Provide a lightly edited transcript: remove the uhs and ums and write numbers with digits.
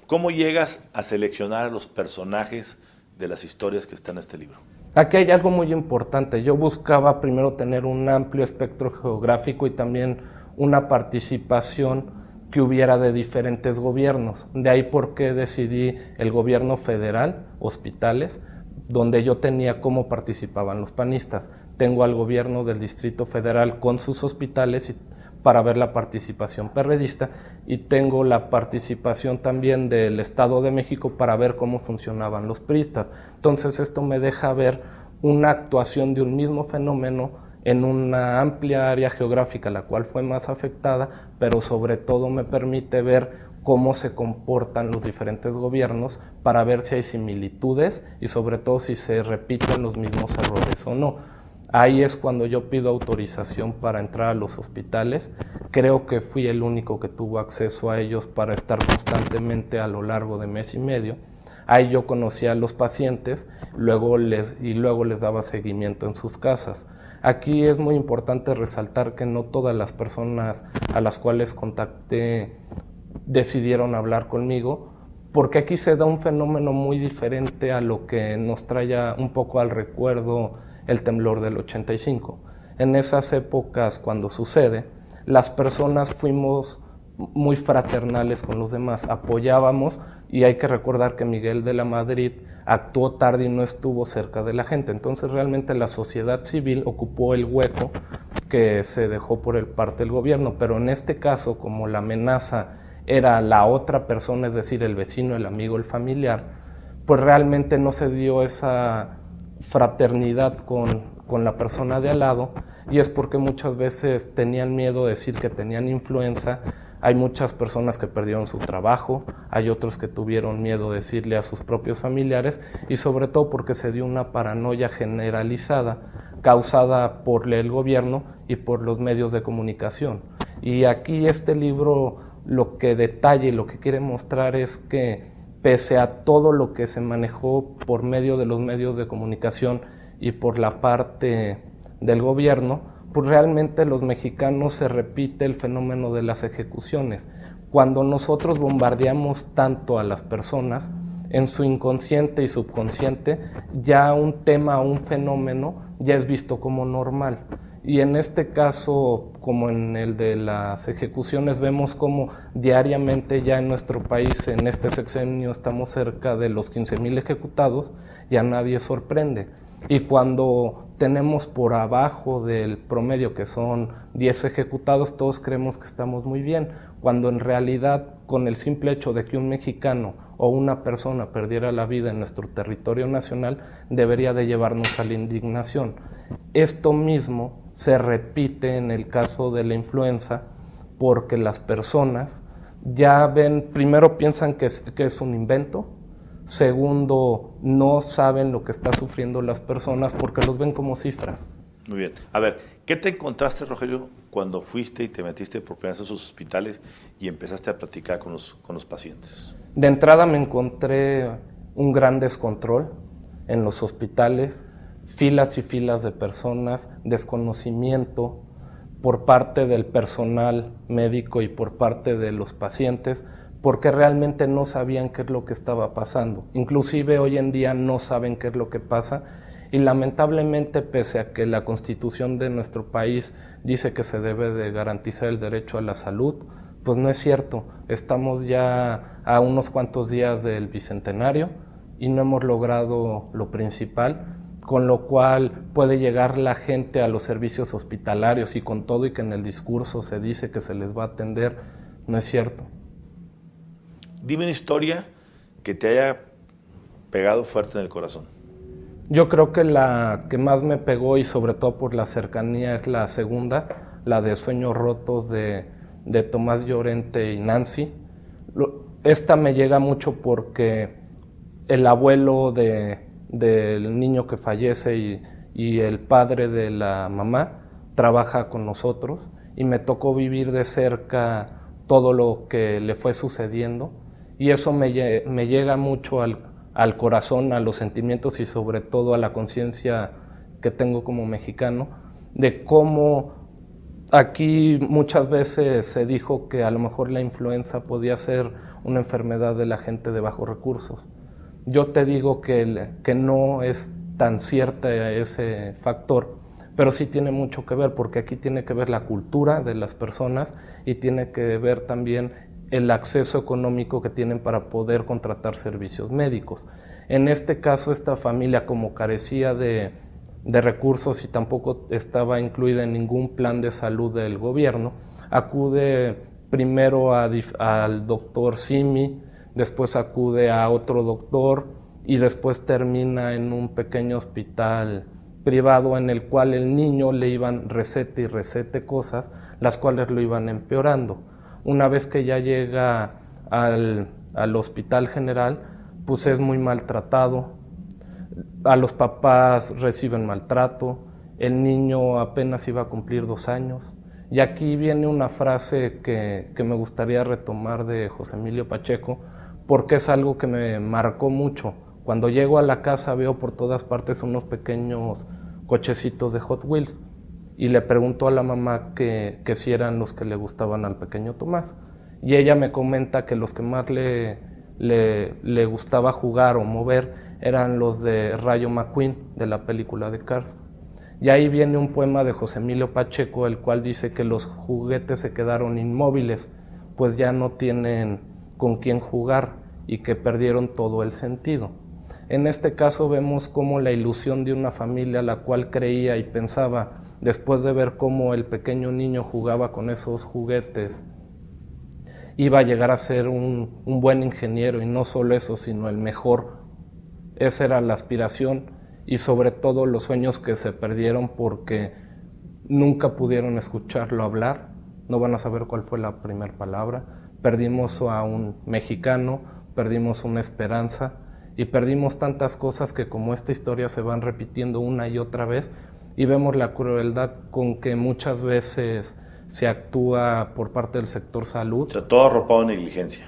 ¿Cómo llegas a seleccionar a los personajes de las historias que están en este libro? Aquí hay algo muy importante. Yo buscaba primero tener un amplio espectro geográfico y también una participación que hubiera de diferentes gobiernos. De ahí por qué decidí el gobierno federal, hospitales, donde yo tenía cómo participaban los panistas. Tengo al gobierno del Distrito Federal con sus hospitales para ver la participación perredista, y tengo la participación también del Estado de México para ver cómo funcionaban los priistas. Entonces esto me deja ver una actuación de un mismo fenómeno en una amplia área geográfica, la cual fue más afectada, pero sobre todo me permite ver cómo se comportan los diferentes gobiernos para ver si hay similitudes y sobre todo si se repiten los mismos errores o no. Ahí es cuando yo pido autorización para entrar a los hospitales. Creo que fui el único que tuvo acceso a ellos para estar constantemente a lo largo de mes y medio. Ahí yo conocía a los pacientes luego les daba seguimiento en sus casas. Aquí es muy importante resaltar que no todas las personas a las cuales contacté decidieron hablar conmigo, porque aquí se da un fenómeno muy diferente a lo que nos trae un poco al recuerdo el temblor del 85. En esas épocas, cuando sucede, las personas fuimos muy fraternales con los demás, apoyábamos, y hay que recordar que Miguel de la Madrid actuó tarde y no estuvo cerca de la gente. Entonces realmente la sociedad civil ocupó el hueco que se dejó por parte del gobierno, pero en este caso, como la amenaza era la otra persona, es decir, el vecino, el amigo, el familiar, pues realmente no se dio esa fraternidad con la persona de al lado, y es porque muchas veces tenían miedo de decir que tenían influenza. Hay muchas personas que perdieron su trabajo, hay otros que tuvieron miedo de decirle a sus propios familiares, y sobre todo porque se dio una paranoia generalizada causada por el gobierno y por los medios de comunicación. Y aquí este libro lo que detalla y lo que quiere mostrar es que pese a todo lo que se manejó por medio de los medios de comunicación y por la parte del gobierno, pues realmente los mexicanos se repite el fenómeno de las ejecuciones. Cuando nosotros bombardeamos tanto a las personas, en su inconsciente y subconsciente, ya un tema o un fenómeno ya es visto como normal. Y en este caso, como en el de las ejecuciones, vemos como diariamente ya en nuestro país, en este sexenio, estamos cerca de los 15,000 ejecutados, ya nadie sorprende. Y cuando tenemos por abajo del promedio, que son 10 ejecutados, todos creemos que estamos muy bien, cuando en realidad, con el simple hecho de que un mexicano o una persona perdiera la vida en nuestro territorio nacional, debería de llevarnos a la indignación. Esto mismo se repite en el caso de la influenza, porque las personas ya ven, primero piensan que es un invento, segundo, no saben lo que están sufriendo las personas porque los ven como cifras. Muy bien. A ver, ¿qué te encontraste, Rogelio, cuando fuiste y te metiste por primera vez a esos hospitales y empezaste a platicar con los pacientes? De entrada me encontré un gran descontrol en los hospitales, filas y filas de personas, desconocimiento por parte del personal médico y por parte de los pacientes, porque realmente no sabían qué es lo que estaba pasando. Inclusive hoy en día no saben qué es lo que pasa, y lamentablemente, pese a que la Constitución de nuestro país dice que se debe de garantizar el derecho a la salud, pues no es cierto. Estamos ya a unos cuantos días del Bicentenario y no hemos logrado lo principal, con lo cual puede llegar la gente a los servicios hospitalarios y con todo y que en el discurso se dice que se les va a atender, no es cierto. Dime una historia que te haya pegado fuerte en el corazón. Yo creo que la que más me pegó, y sobre todo por la cercanía, es la segunda, la de Sueños Rotos de Tomás Llorente y Nancy. Esta me llega mucho porque el abuelo del niño que fallece y el padre de la mamá trabaja con nosotros, y me tocó vivir de cerca todo lo que le fue sucediendo, y eso me llega mucho al corazón, a los sentimientos y sobre todo a la conciencia que tengo como mexicano, de cómo aquí muchas veces se dijo que a lo mejor la influenza podía ser una enfermedad de la gente de bajos recursos. Yo te digo que no es tan cierto ese factor, pero sí tiene mucho que ver, porque aquí tiene que ver la cultura de las personas y tiene que ver también el acceso económico que tienen para poder contratar servicios médicos. En este caso, esta familia, como carecía de recursos y tampoco estaba incluida en ningún plan de salud del gobierno, acude primero al doctor Simi, después acude a otro doctor y después termina en un pequeño hospital privado en el cual el niño le iban recete y recete cosas, las cuales lo iban empeorando. Una vez que ya llega al hospital general, pues es muy maltratado, a los papás reciben maltrato, el niño apenas iba a cumplir 2 años. Y aquí viene una frase que me gustaría retomar de José Emilio Pacheco, porque es algo que me marcó mucho. Cuando llego a la casa veo por todas partes unos pequeños cochecitos de Hot Wheels y le pregunto a la mamá que si eran los que le gustaban al pequeño Tomás. Y ella me comenta que los que más le gustaba jugar o mover eran los de Rayo McQueen de la película de Cars. Y ahí viene un poema de José Emilio Pacheco, el cual dice que los juguetes se quedaron inmóviles, pues ya no tienen con quién jugar y que perdieron todo el sentido. En este caso vemos cómo la ilusión de una familia la cual creía y pensaba, después de ver cómo el pequeño niño jugaba con esos juguetes, iba a llegar a ser un buen ingeniero, y no solo eso, sino el mejor. Esa era la aspiración y sobre todo los sueños que se perdieron porque nunca pudieron escucharlo hablar, no van a saber cuál fue la primera palabra. Perdimos a un mexicano, perdimos una esperanza y perdimos tantas cosas que como esta historia se van repitiendo una y otra vez y vemos la crueldad con que muchas veces se actúa por parte del sector salud. O sea, todo arropado en negligencia.